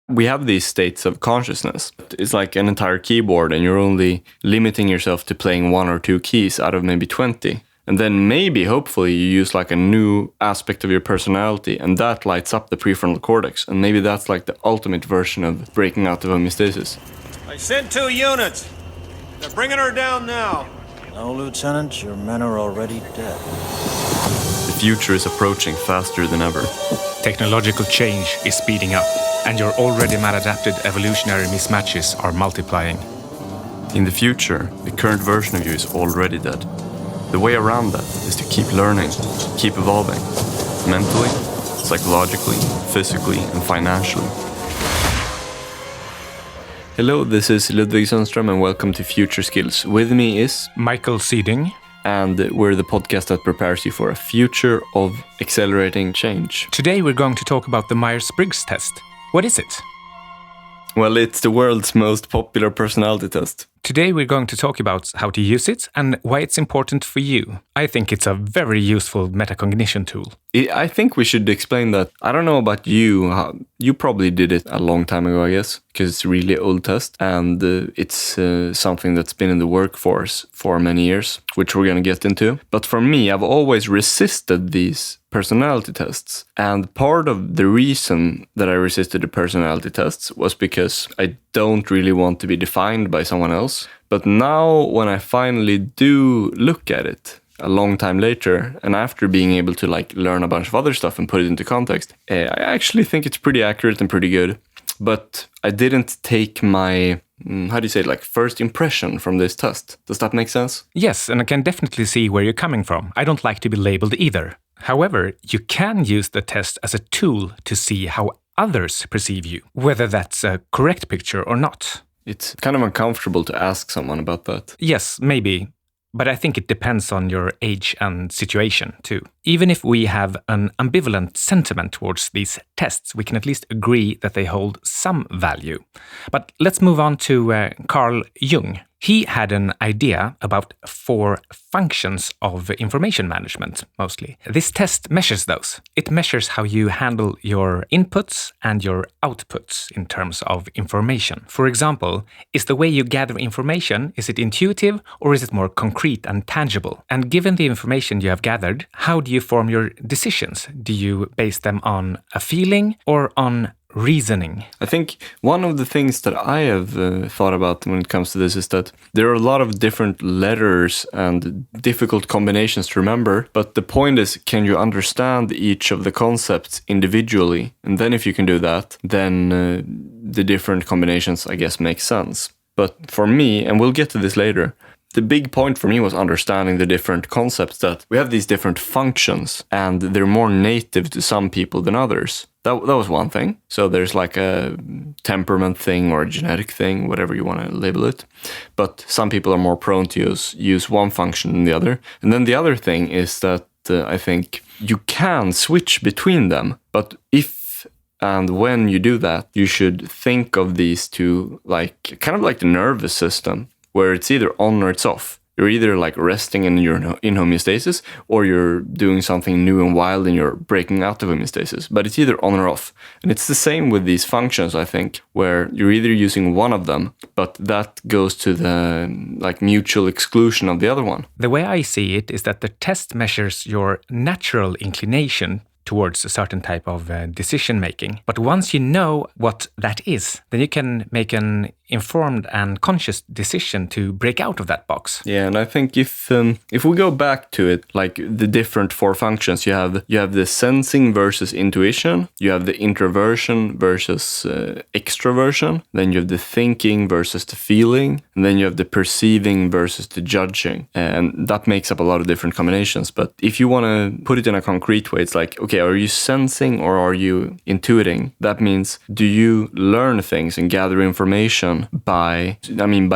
We have these states of consciousness. It's like an entire keyboard and you're only limiting yourself to playing 1 or 2 keys out of maybe 20. And then maybe, hopefully, you use like a new aspect of your personality and that lights up the prefrontal cortex. And maybe that's like the ultimate version of breaking out of homeostasis. I sent 2 units. They're bringing her down now. No, Lieutenant, your men are already dead. The future is approaching faster than ever. Technological change is speeding up, and your already maladapted evolutionary mismatches are multiplying. In the future, the current version of you is already dead. The way around that is to keep learning, keep evolving. Mentally, psychologically, physically, and financially. Hello, this is Ludvig Sunstrom and welcome to Future Skills. With me is Michael Syding. And we're the podcast that prepares you for a future of accelerating change. Today we're going to talk about the Myers Briggs Test. What is it? Well, it's the world's most popular personality test. Today we're going to talk about how to use it and why it's important for you. I think it's a very useful metacognition tool. I think we should explain that. I don't know about you. You probably did it a long time ago, I guess, because it's a really old test. And it's something that's been in the workforce for many years, which we're going to get into. But for me, I've always resisted these personality tests. And part of the reason that I resisted the personality tests was because I don't really want to be defined by someone else. But now when I finally do look at it a long time later, and after being able to learn a bunch of other stuff and put it into context, I actually think it's pretty accurate and pretty good. But I didn't take my, first impression from this test. Does that make sense? Yes, and I can definitely see where you're coming from. I don't like to be labeled either. However, you can use the test as a tool to see how others perceive you, whether that's a correct picture or not. It's kind of uncomfortable to ask someone about that. Yes, maybe. But I think it depends on your age and situation too. Even if we have an ambivalent sentiment towards these tests, we can at least agree that they hold some value. But let's move on to Carl Jung. He had an idea about 4 functions of information management, mostly. This test measures those. It measures how you handle your inputs and your outputs in terms of information. For example, is the way you gather information, is it intuitive or is it more concrete and tangible? And given the information you have gathered, how do you form your decisions? Do you base them on a feeling or on reasoning? I think one of the things that I have thought about when it comes to this is that there are a lot of different letters and difficult combinations to remember, but the point is, can you understand each of the concepts individually? And then if you can do that, then the different combinations, I guess, make sense. But for me, and we'll get to this later, the big point for me was understanding the different concepts, that we have these different functions and they're more native to some people than others. That was one thing. So there's like a temperament thing or a genetic thing, whatever you want to label it. But some people are more prone to use one function than the other. And then the other thing is that I think you can switch between them. But if and when you do that, you should think of these two kind of like the nervous system, where it's either on or it's off. You're either resting and you're in homeostasis, or you're doing something new and wild and you're breaking out of homeostasis. But it's either on or off. And it's the same with these functions, I think, where you're either using one of them, but that goes to the mutual exclusion of the other one. The way I see it is that the test measures your natural inclination towards a certain type of decision making. But once you know what that is, then you can make an informed and conscious decision to break out of that box. Yeah, and I think if we go back to it, the different 4 functions, you have the sensing versus intuition, you have the introversion versus extroversion, then you have the thinking versus the feeling, and then you have the perceiving versus the judging. And that makes up a lot of different combinations. But if you want to put it in a concrete way, it's okay, are you sensing or are you intuiting? That means, do you learn things and gather information by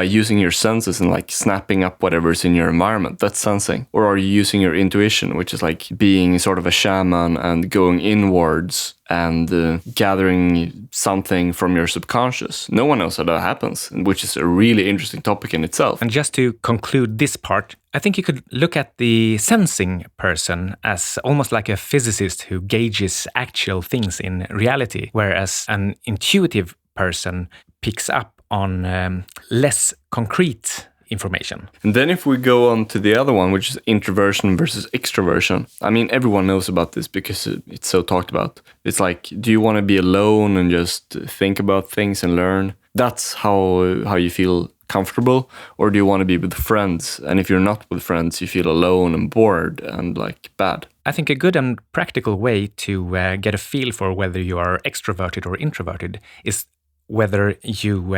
using your senses and snapping up whatever's in your environment? That's sensing. Or are you using your intuition, which is being sort of a shaman and going inwards and gathering something from your subconscious. No one knows how that happens, which is a really interesting topic in itself. And just to conclude this part, I think you could look at the sensing person as almost like a physicist who gauges actual things in reality, whereas an intuitive person picks up on less concrete information. And then if we go on to the other one, which is introversion versus extroversion, I mean, everyone knows about this because it's so talked about. It's like, do you want to be alone and just think about things and learn? That's how you feel comfortable, or do you want to be with friends? And if you're not with friends, you feel alone and bored and like bad. I think a good and practical way to get a feel for whether you are extroverted or introverted is whether you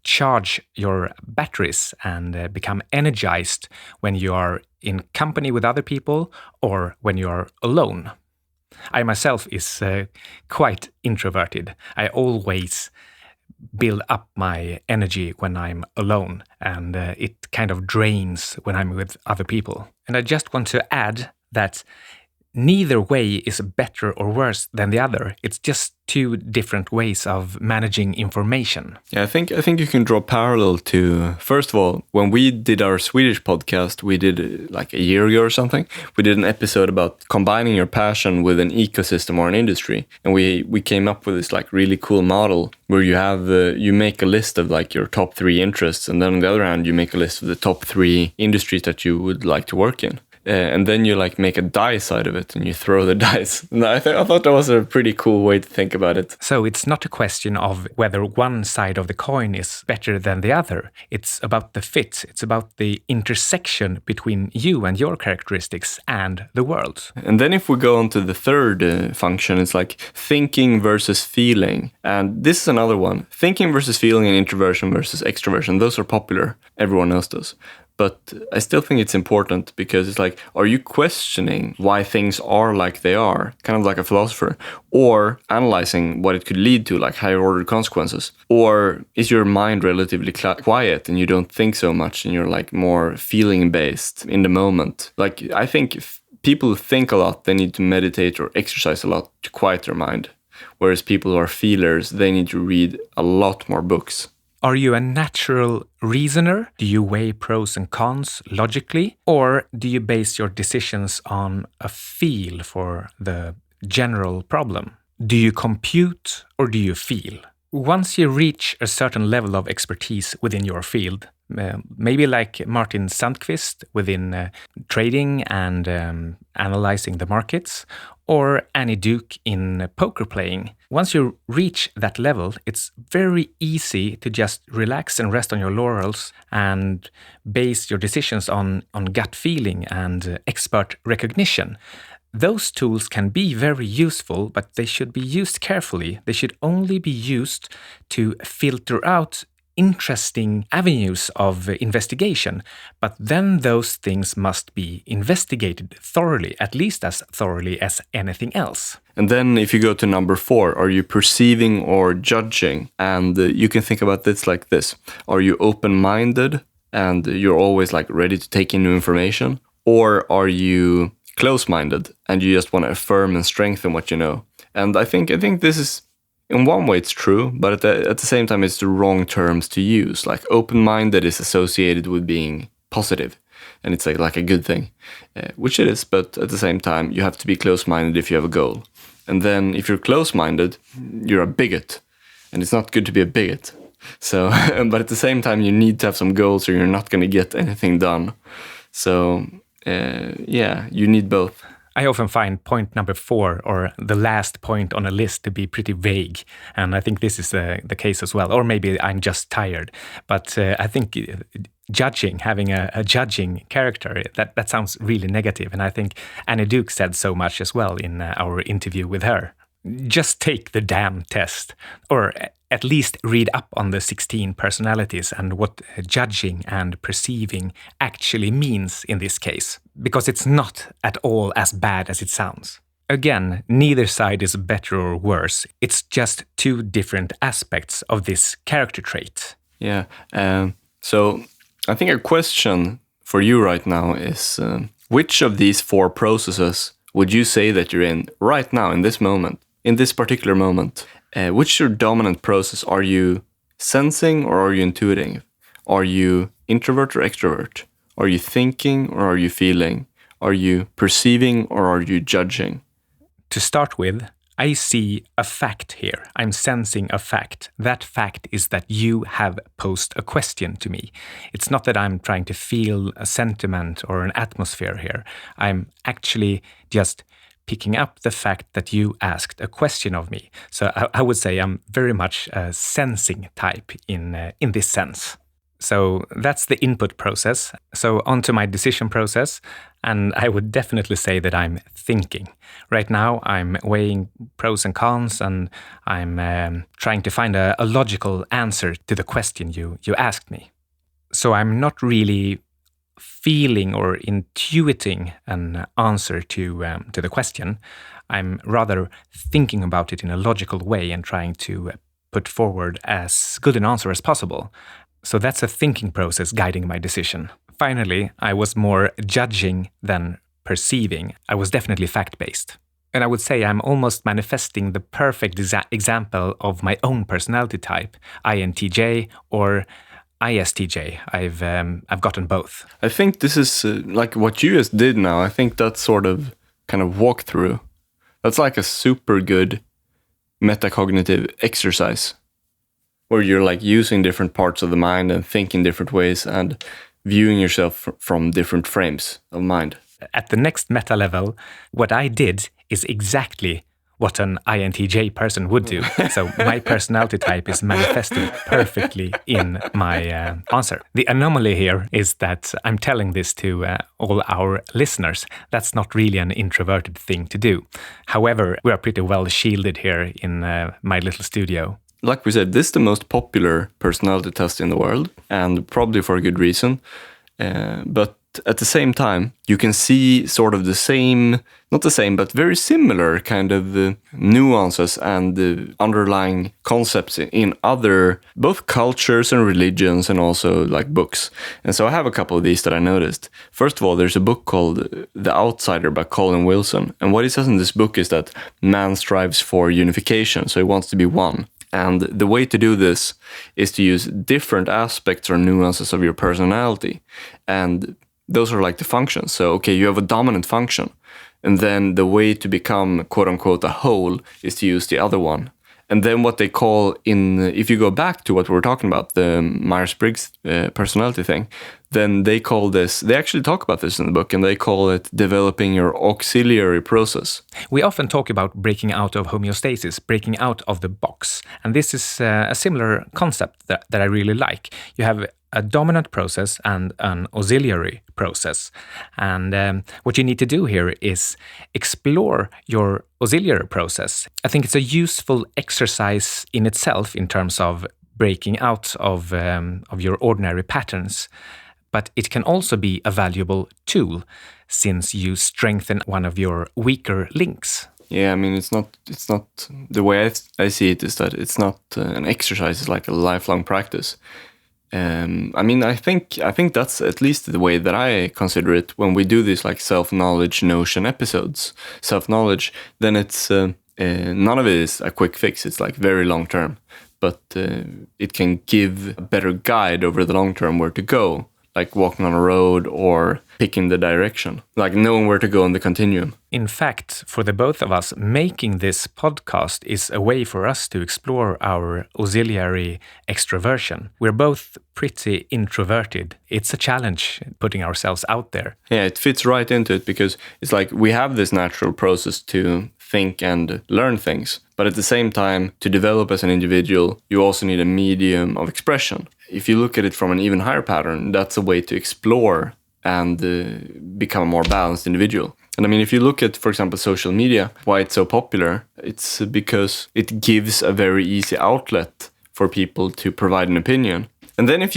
charge your batteries and become energized when you are in company with other people or when you are alone. I myself is quite introverted. I always build up my energy when I'm alone, and it kind of drains when I'm with other people. And I just want to add that neither way is better or worse than the other. It's just two different ways of managing information. Yeah, I think you can draw parallel to, first of all, when we did our Swedish podcast, we did like a year ago or something, we did an episode about combining your passion with an ecosystem or an industry. And we came up with this like really cool model where you have, you make a list of like your top 3 interests. And then on the other hand, you make a list of the top 3 industries that you would like to work in. And then you like make a dice out of it and you throw the dice. And I thought that was a pretty cool way to think about it. So it's not a question of whether one side of the coin is better than the other. It's about the fit. It's about the intersection between you and your characteristics and the world. And then if we go on to the third function, it's like thinking versus feeling. And this is another one. Thinking versus feeling and introversion versus extroversion. Those are popular. Everyone knows those. But I still think it's important because it's like, are you questioning why things are like they are, kind of like a philosopher, or analyzing what it could lead to, like higher order consequences? Or is your mind relatively quiet and you don't think so much and you're like more feeling based in the moment? Like, I think if people think a lot, they need to meditate or exercise a lot to quiet their mind. Whereas people who are feelers, they need to read a lot more books. Are you a natural reasoner? Do you weigh pros and cons logically? Or do you base your decisions on a feel for the general problem? Do you compute or do you feel? Once you reach a certain level of expertise within your field, maybe like Martin Sandqvist within trading and analyzing the markets, or Annie Duke in poker playing. Once you reach that level, it's very easy to just relax and rest on your laurels and base your decisions on gut feeling and expert recognition. Those tools can be very useful, but they should be used carefully. They should only be used to filter out interesting avenues of investigation, but then those things must be investigated thoroughly, at least as thoroughly as anything else. And then if you go to number 4, are you perceiving or judging? And you can think about this like this. Are you open-minded and you're always like ready to take in new information? Or are you close-minded and you just want to affirm and strengthen what you know? And I think this is, in one way it's true, but at the same time it's the wrong terms to use. Like open-minded is associated with being positive, and it's like a good thing, which it is, but at the same time you have to be close-minded if you have a goal. And then if you're close-minded, you're a bigot, and it's not good to be a bigot. So, but at the same time you need to have some goals or you're not going to get anything done. So, yeah, you need both. I often find point number 4, or the last point on a list, to be pretty vague. And I think this is the case as well. Or maybe I'm just tired. But I think judging, having a judging character, that sounds really negative. And I think Annie Duke said so much as well in our interview with her. Just take the damn test. Or at least read up on the 16 personalities and what judging and perceiving actually means in this case. Because it's not at all as bad as it sounds. Again, neither side is better or worse. It's just two different aspects of this character trait. Yeah. So I think a question for you right now is, which of these 4 processes would you say that you're in right now, in this moment? in this particular moment, which is your dominant process? Are you sensing or are you intuiting? Are you introvert or extrovert? Are you thinking or are you feeling? Are you perceiving or are you judging? To start with, I see a fact here. I'm sensing a fact. That fact is that you have posed a question to me. It's not that I'm trying to feel a sentiment or an atmosphere here. I'm actually just picking up the fact that you asked a question of me. So I would say I'm very much a sensing type in this sense. So that's the input process. So onto my decision process, and I would definitely say that I'm thinking. Right now, I'm weighing pros and cons, and I'm trying to find a logical answer to the question you asked me. So I'm not really feeling or intuiting an answer to the question. I'm rather thinking about it in a logical way and trying to put forward as good an answer as possible. So that's a thinking process guiding my decision. Finally, I was more judging than perceiving. I was definitely fact-based. And I would say I'm almost manifesting the perfect example of my own personality type, INTJ or ISTJ. I've gotten both. I think this is like what you just did now. I think that's sort of kind of walkthrough. That's like a super good metacognitive exercise, where you're like using different parts of the mind and thinking different ways and viewing yourself from different frames of mind. At the next meta level, what I did is exactly what an INTJ person would do. So my personality type is manifested perfectly in my answer. The anomaly here is that I'm telling this to all our listeners. That's not really an introverted thing to do. However, we are pretty well shielded here in my little studio. Like we said, this is the most popular personality test in the world, and probably for a good reason. But at the same time, you can see sort of the same, not the same, but very similar kind of nuances and underlying concepts in other, both cultures and religions and also like books. And so I have a couple of these that I noticed. First of all, there's a book called The Outsider by Colin Wilson. And what he says in this book is that man strives for unification, so he wants to be one. And the way to do this is to use different aspects or nuances of your personality. And those are like the functions. So, okay, you have a dominant function. And then the way to become, quote unquote, a whole is to use the other one. And then what they call if you go back to what we were talking about, the Myers Briggs personality thing, then they call this, they actually talk about this in the book, and they call it developing your auxiliary process. We often talk about breaking out of homeostasis, breaking out of the box. And this is a similar concept that I really like. You have a dominant process and an auxiliary process. And what you need to do here is explore your auxiliary process. I think it's a useful exercise in itself in terms of breaking out of your ordinary patterns. But it can also be a valuable tool since you strengthen one of your weaker links. Yeah, I mean, it's not the way I see it is that it's not an exercise, it's like a lifelong practice. I mean, I think that's at least the way that I consider it when we do these like self-knowledge notion episodes. Self-knowledge, then it's none of it is a quick fix. It's like very long term, but it can give a better guide over the long term where to go, like walking on a road or picking the direction, like knowing where to go on the continuum. In fact, for the both of us, making this podcast is a way for us to explore our auxiliary extroversion. We're both pretty introverted. It's a challenge putting ourselves out there. Yeah, it fits right into it because it's like we have this natural process to think and learn things. But at the same time, to develop as an individual, you also need a medium of expression. If you look at it from an even higher pattern, that's a way to explore and become a more balanced individual. And I mean, if you look at, for example, social media, why it's so popular, it's because it gives a very easy outlet for people to provide an opinion. And then if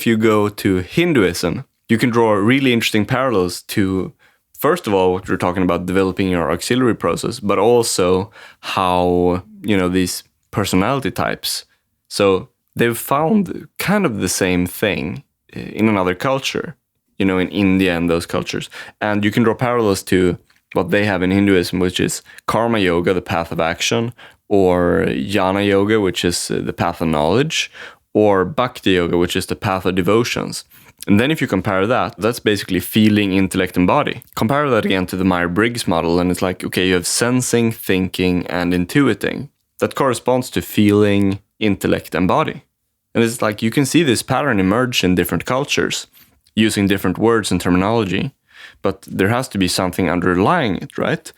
you go to Hinduism, you can draw really interesting parallels to, first of all, what we're talking about, developing your auxiliary process, but also how, these personality types. So they've found kind of the same thing in another culture, in India and those cultures. And you can draw parallels to what they have in Hinduism, which is karma yoga, the path of action, or jnana yoga, which is the path of knowledge, or bhakti yoga, which is the path of devotions. And then if you compare that, that's basically feeling, intellect, and body. Compare that again to the Myers Briggs model, and it's like, okay, you have sensing, thinking, and intuiting. That corresponds to feeling, intellect, and body. And it's like you can see this pattern emerge in different cultures, using different words and terminology, but there has to be something underlying it, right?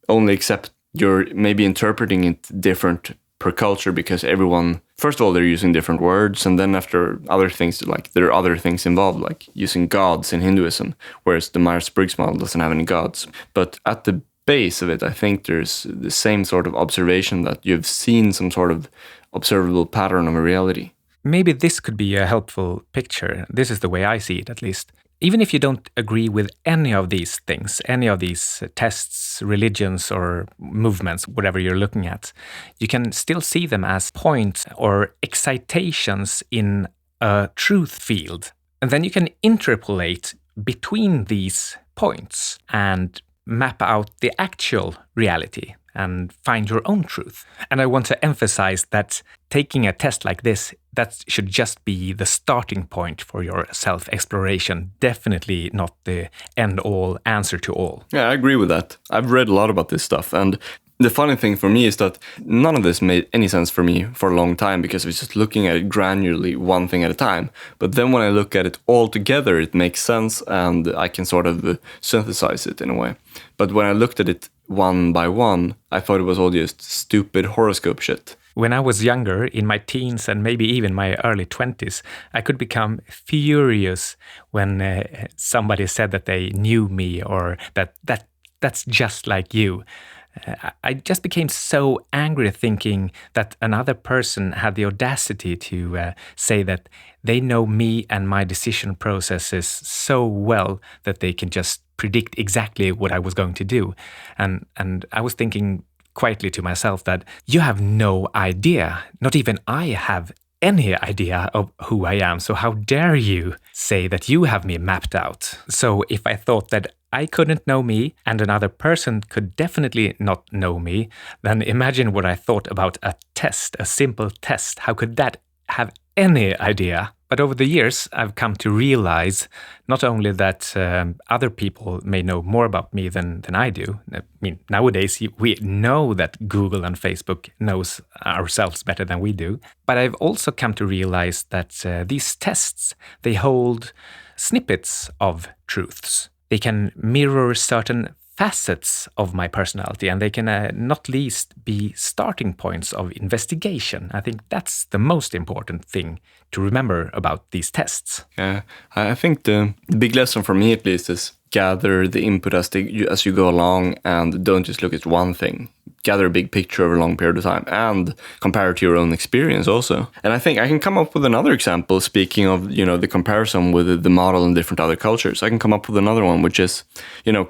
Only except you're maybe interpreting it different per culture because everyone, first of all, they're using different words, and then after other things, like there are other things involved, like using gods in Hinduism, whereas the Myers-Briggs model doesn't have any gods. But at the base of it, I think there's the same sort of observation that you've seen some sort of observable pattern of a reality. Maybe this could be a helpful picture. This is the way I see it, at least. Even if you don't agree with any of these things, any of these tests, religions, or movements, whatever you're looking at, you can still see them as points or excitations in a truth field. And then you can interpolate between these points and map out the actual reality and find your own truth. And I want to emphasize that taking a test like this, that should just be the starting point for your self-exploration. Definitely not the end-all answer to all. Yeah, I agree with that. I've read a lot about this stuff, and the funny thing for me is that none of this made any sense for me for a long time because I was just looking at it granularly, one thing at a time. But then when I look at it all together, it makes sense and I can sort of synthesize it in a way. But when I looked at it one by one, I thought it was all just stupid horoscope shit. When I was younger, in my teens and maybe even my early 20s, I could become furious when somebody said that they knew me or that's just like you. I just became so angry thinking that another person had the audacity to say that they know me and my decision processes so well that they can just predict exactly what I was going to do. And I was thinking quietly to myself that you have no idea, not even I have any idea of who I am, so how dare you say that you have me mapped out? So if I thought that I couldn't know me and another person could definitely not know me, then imagine what I thought about a test, a simple test. How could that have any idea? But over the years, I've come to realize not only that other people may know more about me than I do. I mean, nowadays, we know that Google and Facebook knows ourselves better than we do. But I've also come to realize that these tests, they hold snippets of truths. They can mirror certain facets of my personality, and they can not least be starting points of investigation. I think that's the most important thing to remember about these tests. Yeah, I think the big lesson for me at least is gather the input as you go along and don't just look at one thing. Gather a big picture over a long period of time and compare it to your own experience also. And I think I can come up with another example, speaking of, the comparison with the model in different other cultures. I can come up with another one, which is,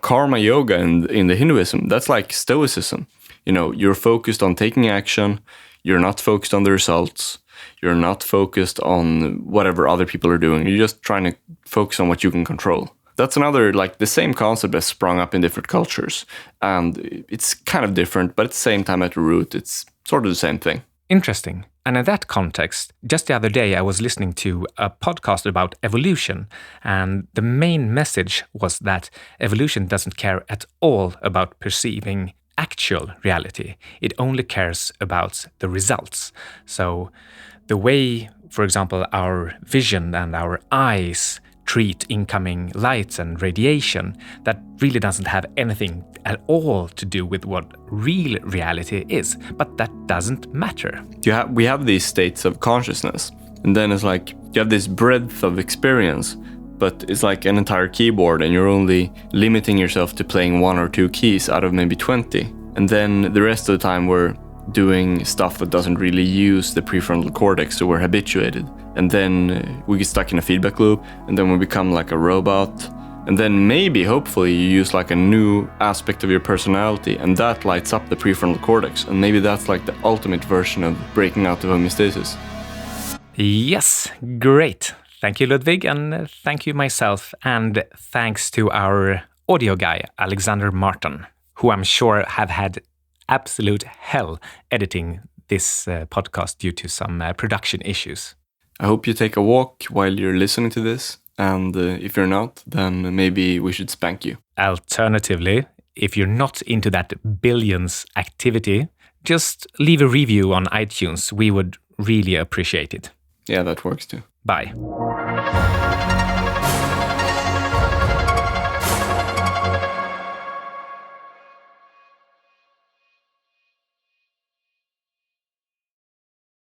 karma yoga in the Hinduism. That's like stoicism. You're focused on taking action. You're not focused on the results. You're not focused on whatever other people are doing. You're just trying to focus on what you can control. That's another, the same concept has sprung up in different cultures. And it's kind of different, but at the same time, at the root, it's sort of the same thing. Interesting. And in that context, just the other day, I was listening to a podcast about evolution. And the main message was that evolution doesn't care at all about perceiving actual reality. It only cares about the results. So the way, for example, our vision and our eyes treat incoming lights and radiation, that really doesn't have anything at all to do with what real reality is. But that doesn't matter. We have these states of consciousness, and then it's like you have this breadth of experience, but it's like an entire keyboard and you're only limiting yourself to playing 1 or 2 keys out of maybe 20. And then the rest of the time we're doing stuff that doesn't really use the prefrontal cortex, so we're habituated. And then we get stuck in a feedback loop, and then we become like a robot. And then maybe, hopefully, you use like a new aspect of your personality, and that lights up the prefrontal cortex. And maybe that's like the ultimate version of breaking out of homeostasis. Yes, great. Thank you, Ludvig, and thank you myself, and thanks to our audio guy Alexander Martin, who I'm sure have had absolute hell editing this podcast due to some production issues. I hope you take a walk while you're listening to this, and if you're not, then maybe we should spank you. Alternatively, if you're not into that billions activity, just leave a review on iTunes. We would really appreciate it. Yeah, that works too. Bye.